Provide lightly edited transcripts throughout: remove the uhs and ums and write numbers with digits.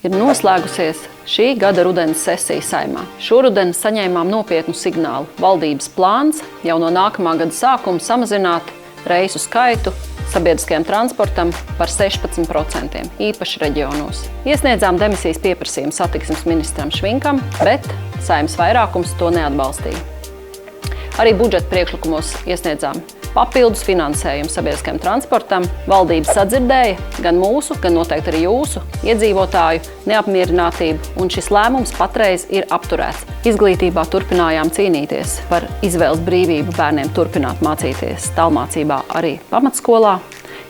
Ir noslēgusies šī gada rudens sesija Saeimā. Šoruden saņēmām nopietnu signālu. Valdības plāns jau no nākamā gada sākuma samazināt reisu skaitu sabiedriskajam transportam par 16%, īpaši reģionos. Iesniedzām demisijas pieprasījumu satiksmes ministram Švinkam, bet Saeimas vairākums to neatbalstīja. Arī budžeta priekšlikumos iesniedzām papildus finansējumu sabiedriskajam transportam. Valdība sadzirdēja gan mūsu, gan noteikti arī jūsu iedzīvotāju neapmierinātību, un šis lēmums patreiz ir apturēts. Izglītībā turpinājām cīnīties par izvēles brīvību bērniem turpināt mācīties tālmācībā arī pamatskolā.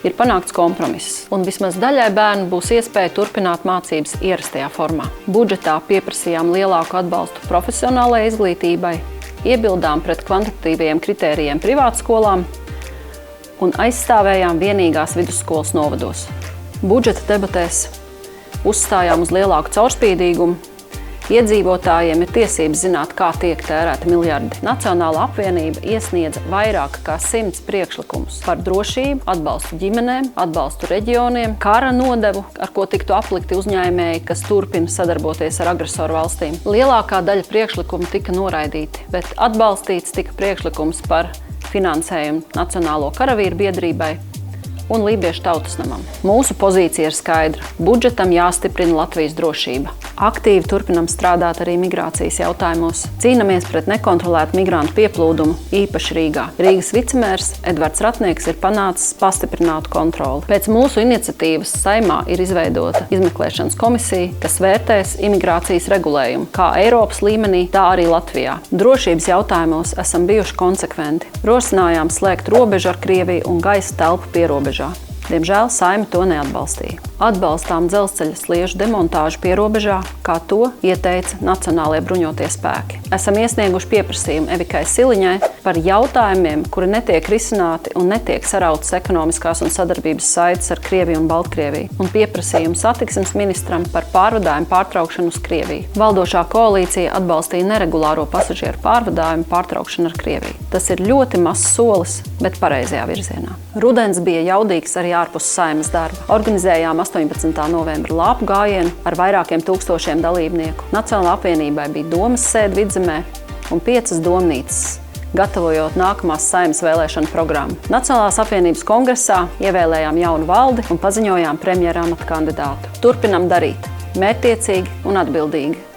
Ir panākts kompromiss, un vismaz daļai bērnu būs iespēja turpināt mācības ierastajā formā. Budžetā pieprasījām lielāku atbalstu profesionālajai izglītībai, iebildām pret kvantitatīvajiem kritērijiem privātskolām un aizstāvējām vienīgās vidusskolas novados. Budžeta debatēs uzstājām uz lielāku caurspīdīgumu. Iedzīvotājiem ir tiesības zināt, kā tiek tērēti miljardi. Nacionālā apvienība iesniedza vairāk kā 100 priekšlikumus par drošību, atbalstu ģimenēm, atbalstu reģioniem, kara nodevu, ar ko tiktu aplikti uzņēmēji, kas turpina sadarboties ar agresoru valstīm. Lielākā daļa priekšlikumu tika noraidīti, bet atbalstīts tika priekšlikums par finansējumu Nacionālo karavīru biedrībai un Lībiešu tautas namam. Mūsu pozīcija ir skaidra. Budžetam jāstiprina Latvijas drošība. Aktīvi turpinam strādāt arī migrācijas jautājumos. Cīnamies pret nekontrolētu migrantu pieplūdumu, īpaši Rīgā. Rīgas vicemērs Edvards Ratnieks ir panācis pastiprinātu kontroli. Pēc mūsu iniciatīvas Saeimā ir izveidota izmeklēšanas komisija, kas vērtēs imigrācijas regulējumu, kā Eiropas līmenī, tā arī Latvijā. Drošības jautājumos esam bijuši konsekventi. Rosinājām slēgt robežu ar Krieviju un gaisa telpu pierobežā. Diemžēl Saeima to neatbalstīja. Atbalstām dzelzceļa sliežu demontāžu pierobežā, kā to ieteica Nacionālie bruņotie spēki. Esam iesnieguši pieprasījumu Evikai Siliņai par jautājumiem, kuri netiek risināti un netiek sarautas ekonomiskās un sadarbības saites ar Krieviju un Baltkrieviju, un pieprasījumu satiksmes ministram par pārvadājumu pārtraukšanu uz Krieviju. Valdošā koalīcija atbalstīja neregulāro pasažieru pārvadājumu pārtraukšanu ar Krieviju. Tas ir ļoti mazs solis, bet pareizajā virzienā. Rudens bija jaudīgs arī ārpus Saeimas darba. Organizējām 18. novembra lāpu gājienu ar vairākiem tūkstošiem dalībnieku. Nacionālā apvienībai bija domas sēde Vidzemē un 5 domnīcas, gatavojot nākamās Saeimas vēlēšanu programmu. Nacionālās apvienības kongresā ievēlējām jaunu valdi un paziņojām premjera amata kandidātu. Turpinam darīt mērķtiecīgi un atbildīgi.